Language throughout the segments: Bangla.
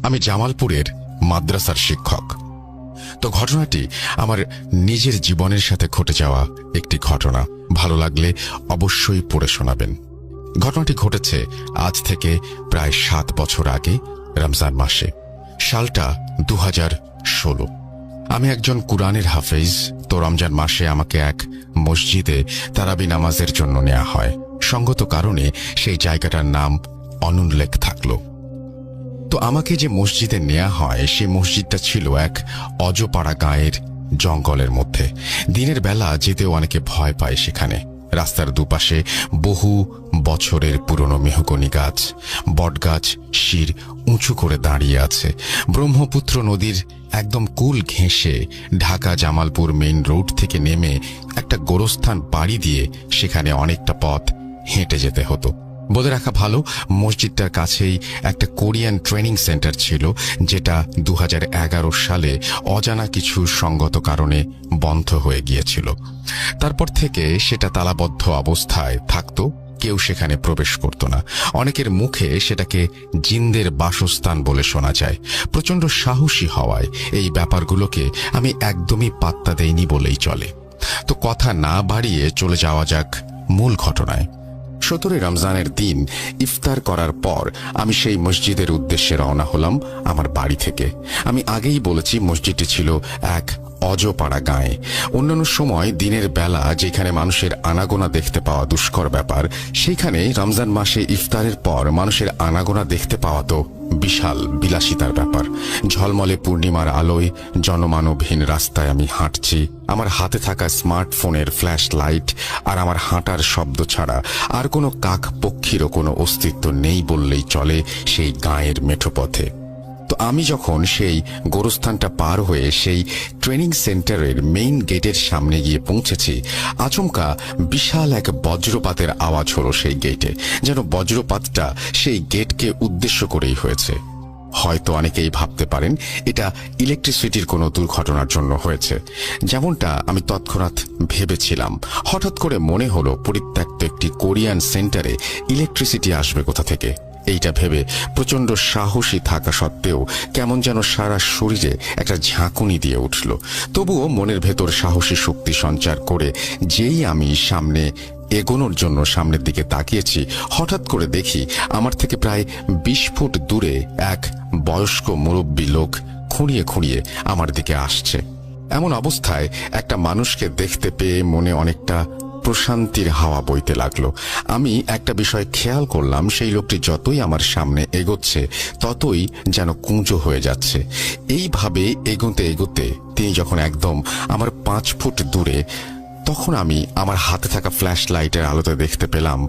আমি জামালপুরের মাদ্রাসার শিক্ষক। তো ঘটনাটি আমার নিজের জীবনের সাথে ঘটে যাওয়া একটি ঘটনা। ভালো লাগলে অবশ্যই পড়ে শোনাবেন। ঘটনাটি ঘটেছে আজ থেকে প্রায় 7 বছর আগে, রমজান মাসে। সালটা 2016। আমি একজন কুরআনের হাফেজ। তো রমজান মাসে আমাকে এক মসজিদে তারাবি নামাজের জন্য নেওয়া হয়। সঙ্গত কারণে সেই জায়গাটার নাম অনুল্লেখ থাকলো। তো আমাকে যে মসজিদে নেওয়া হয় সেই মসজিদটা ছিল এক অজপাড়া গাঁয়ের জঙ্গলের মধ্যে। দিনের বেলা যেতেও অনেকে ভয় পায় সেখানে। রাস্তার দুপাশে বহু বছরের পুরনো মেহগনি গাছ, বটগাছ শির উঁচু করে দাঁড়িয়ে আছে। ব্রহ্মপুত্র নদীর একদম কুল ঘেঁষে ঢাকা জামালপুর মেইন রোড থেকে নেমে একটা গোরস্থান পাড়ি দিয়ে সেখানে অনেকটা পথ হেঁটে যেতে হতো। বলে রাখা ভালো, মসজিদটার কাছেই একটা কোরিয়ান ট্রেনিং সেন্টার ছিল, যেটা 2011 সালে অজানা কিছু সঙ্গত কারণে বন্ধ হয়ে গিয়েছিল। তারপর থেকে সেটা তালাবদ্ধ অবস্থায় থাকতো, কেউ সেখানে প্রবেশ করত না। অনেকের মুখে সেটাকে জিনদের বাসস্থান বলে শোনা যায়। প্রচণ্ড সাহসী হওয়ায় এই ব্যাপারগুলোকে আমি একদমই পাত্তা দেইনি বলেই চলে। তো কথা না বাড়িয়ে চলে যাওয়া যাক মূল ঘটনায়। 17 রমজানের দিন ইফতার করার পর আমি সেই মসজিদের উদ্দেশ্যে রওনা হলাম আমার বাড়ি থেকে। আমি আগেই বলেছি মসজিদটি ছিল এক অজপাড়া গাঁয়ে। অন্যান্য সময় দিনের বেলা যেখানে মানুষের আনাগোনা দেখতে পাওয়া দুষ্কর ব্যাপার, সেইখানে রমজান মাসে ইফতারের পর মানুষের আনাগোনা দেখতে পাওয়া তো বিশাল বিলাসিতার ব্যাপার। ঝলমলে পূর্ণিমার আলোয় জনমানবহীন রাস্তায় আমি হাঁটছি। আমার হাতে থাকা স্মার্টফোনের ফ্ল্যাশ লাইট আর আমার হাঁটার শব্দ ছাড়া আর কোনো কাক পক্ষীরও কোনো অস্তিত্ব নেই বললেই চলে সেই গাঁয়ের মেঠোপথে। তো আমি যখন সেই গোরস্থানটা পার হয়ে সেই ট্রেনিং সেন্টারের মেইন গেটের সামনে গিয়ে পৌঁছেছি, আচমকা বিশাল এক বজ্রপাতের আওয়াজ হলো সেই গেটে। যেন বজ্রপাতটা সেই গেটকে উদ্দেশ্য করেই হয়েছে। হয়তো অনেকেই ভাবতে পারেন এটা ইলেকট্রিসিটির কোনো দুর্ঘটনার জন্য হয়েছে, যেমনটা আমি তৎক্ষণাৎ ভেবেছিলাম। হঠাৎ করে মনে হলো পরিত্যক্ত একটি কোরিয়ান সেন্টারে ইলেকট্রিসিটি আসবে কোথা থেকে। এইটা ভেবে প্রচণ্ড সাহসী থাকা সত্ত্বেও কেমন যেন সারা শরীরে একটা ঝাঁকুনি দিয়ে উঠল। তবুও মনের ভেতর সাহসী শক্তি সঞ্চার করে যেই আমি সামনে এগোনোর জন্য সামনের দিকে তাকিয়েছি, হঠাৎ করে দেখি আমার থেকে প্রায় 20 ফুট দূরে এক বয়স্ক মুরব্বী লোক খুঁড়িয়ে খুঁড়িয়ে আমার দিকে আসছে। এমন অবস্থায় একটা মানুষকে দেখতে পেয়ে মনে অনেকটা প্রশান্তির হাওয়া বইতে লাগলো। আমি একটা বিষয় খেয়াল করলাম, সেই লোকটি যতই আমার সামনে এগোচ্ছে ততই যেন কুঁজো হয়ে যাচ্ছে। এইভাবে এগোতে এগোতে তিনি যখন একদম আমার 5 ফুট দূরে, তখন আমি আমার হাতে থাকা ফ্ল্যাশ লাইটের আলোতে দেখতে পেলাম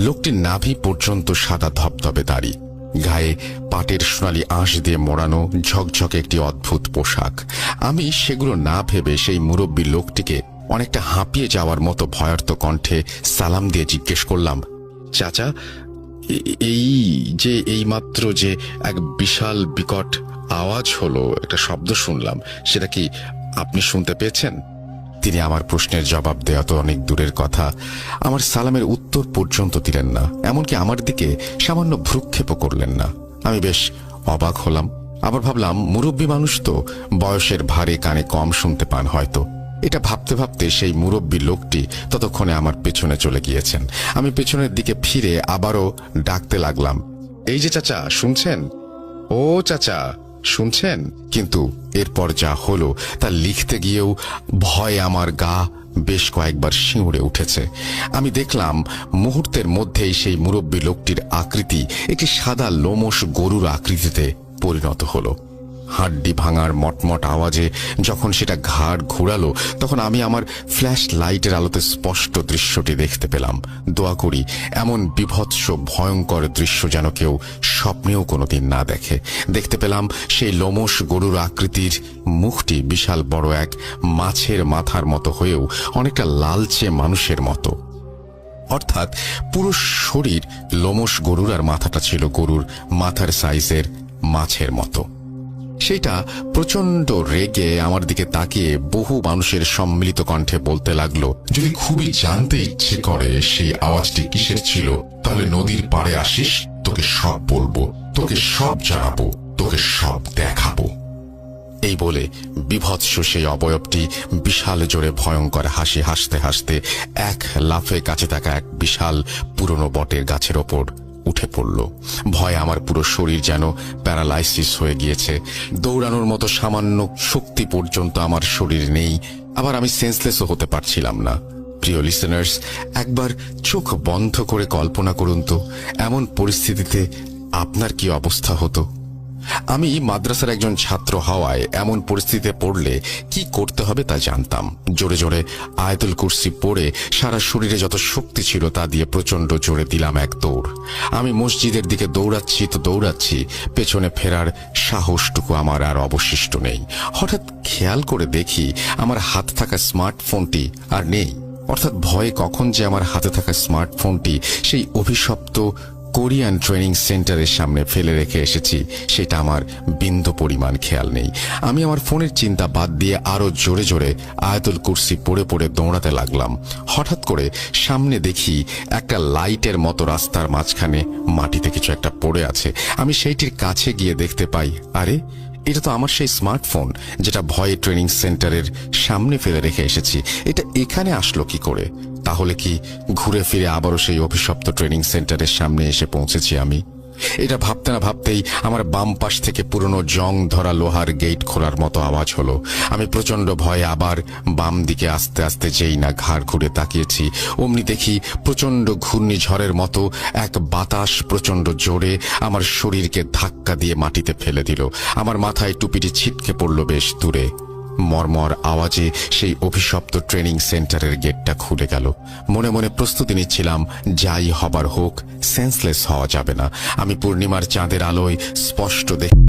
লোকটির নাভি পর্যন্ত সাদা ধবধবে দাড়ি, গায়ে পাটের সোনালি আঁশ দিয়ে মোড়ানো ঝকঝকে একটি অদ্ভুত পোশাক। আমি সেগুলো না ভেবে সেই মুরব্বী লোকটিকে অনেকটা হাঁপিয়ে যাওয়ার মতো ভয়ার্ত কণ্ঠে সালাম দিয়ে জিজ্ঞেস করলাম, চাচা, এই যে এইমাত্র যে এক বিশাল বিকট আওয়াজ হলো, একটা শব্দ শুনলাম, সেটা কি আপনি শুনতে পেয়েছেন? তিনি আমার প্রশ্নের জবাব দেওয়া তো অনেক দূরের কথা, আমার সালামের উত্তর পর্যন্ত দিলেন না। এমনকি আমার দিকে সামান্য ভ্রুক্ষেপও করলেন না। আমি বেশ অবাক হলাম। আবার ভাবলাম, মুরব্বী মানুষ তো, বয়সের ভারে কানে কম শুনতে পান হয়তো। এটা ভাবতে ভাবতে সেই মুরব্বী লোকটি ততক্ষণে আমার পেছনে চলে গিয়েছেন। আমি পেছনের দিকে ফিরে আবারও ডাকতে লাগলাম, এই যে চাচা, শুনছেন? ও চাচা, শুনছেন? কিন্তু এরপর যা হলো তা লিখতে গিয়েও ভয়ে আমার গা বেশ কয়েকবার শিউরে উঠেছে। আমি দেখলাম মুহূর্তের মধ্যেই সেই মুরব্বী লোকটির আকৃতি একটি সাদা লোমশ গরুর আকৃতিতে পরিণত হলো। হাড্ডি ভাঙার মটমট আওয়াজে যখন সেটা ঘাড় ঘোরালো, তখন আমি আমার ফ্ল্যাশ লাইটের আলোতে স্পষ্ট দৃশ্যটি দেখতে পেলাম। দোয়া করি এমন বিভৎস ভয়ঙ্কর দৃশ্য যেন কেউ স্বপ্নেও কোনোদিন না দেখে। দেখতে পেলাম সেই লোমশ গরুর আকৃতির মুখটি বিশাল বড় এক মাছের মাথার মতো হয়েও অনেকটা লালচে মানুষের মতো। অর্থাৎ পুরো শরীর লোমশ গরুর, আর মাথাটা ছিল গরুর মাথার সাইজের মাছের মতো। সেটা প্রচন্ড রেগে আমার দিকে তাকিয়ে বহু মানুষের সম্মিলিত কণ্ঠে বলতে লাগলো, যদি খুবই জানতে ইচ্ছে করে সেই আওয়াজটি কিসের ছিল, তাহলে নদীর পাড়ে আসিস, তোকে সব বলবো, তোকে সব জানাবো, তোকে সব দেখাবো। এই বলে বিভৎস সেই অবয়বটি বিশাল জোরে ভয়ঙ্কর হাসি হাসতে হাসতে এক লাফে কাছে থাকা এক বিশাল পুরনো বটের গাছের ওপর উঠে পড়ল। ভয়ে আমার পুরো শরীর যেন প্যারালাইসিস হয়ে গিয়েছে। দৌড়ানোর মতো সামান্য শক্তি পর্যন্ত আমার শরীর নেই, আবার আমি সেন্সলেসও হতে পারছিলাম না। প্রিয় লিসেনার্স, একবার চোখ বন্ধ করে কল্পনা করুন তো, এমন পরিস্থিতিতে আপনার কি অবস্থা হতো। আমি মাদ্রাসার একজন ছাত্র হওয়ায় এমন পরিস্থিতিতে পড়লে কি করতে হবে তা জানতাম। জোরে জোরে আয়াতুল কুরসি পড়ে সারা শরীরে যত শক্তি ছিল তা দিয়ে প্রচন্ড জোরে দিলাম এক দৌড়। আমি মসজিদের দিকে দৌড়াচ্ছি তো দৌড়াচ্ছি, পেছনে ফেরার সাহসটুকু আমার আর অবশিষ্ট নেই। হঠাৎ খেয়াল করে দেখি আমার হাতে থাকা স্মার্টফোনটি আর নেই। অর্থাৎ ভয়ে কখন যে আমার হাতে থাকা স্মার্টফোনটি সেই অভিশপ্ত কোরিয়ান ট্রেনিং সেন্টারের সামনে ফেলে রেখে এসেছি সেটা আমার বিন্দু পরিমাণ খেয়াল নেই। আমি আমার ফোনের চিন্তা বাদ দিয়ে আরো জোরে জোরে আয়াতুল কুরসি পড়ে পড়ে দৌড়াতে লাগলাম। হঠাৎ করে সামনে দেখি একটা লাইটের মতো রাস্তার মাঝখানে মাটিতে কিছু একটা পড়ে আছে। আমি সেইটির কাছে গিয়ে দেখতে পাই, আরে এটা তো আমার সেই স্মার্টফোন যেটা ভয়ে ট্রেনিং সেন্টারের সামনে ফেলে রেখে এসেছি। এটা এখানে আসলো কি করে? তাহলে কি ঘুরে ফিরে আবারও সেই অভিশপ্ত ট্রেনিং সেন্টারের সামনে এসে পৌঁছেছি আমি? এটা ভাবতে না ভাবতেই আমার বাম পাশ থেকে পুরনো জং ধরা লোহার গেট খোলার মতো আওয়াজ হলো। আমি প্রচন্ড ভয়ে আবার বাম দিকে আস্তে আস্তে যেই না ঘাড় ঘুরে তাকিয়েছি, অমনি দেখি প্রচন্ড ঘূর্ণিঝড়ের মতো এক বাতাস প্রচন্ড জোরে আমার শরীরকে ধাক্কা দিয়ে মাটিতে ফেলে দিল। আমার মাথায় টুপিটি ছিটকে পড়ল বেশ দূরে। মর্মর আওয়াজে সেই অভিশপ্ত ট্রেনিং সেন্টারের গেটটা খুলে গেল। মনে মনে প্রস্তুতি নিচ্ছিলাম, যাই হবার হোক, সেন্সলেস হওয়া যাবে না। আমি পূর্ণিমার চাঁদের আলোয় স্পষ্ট দেখি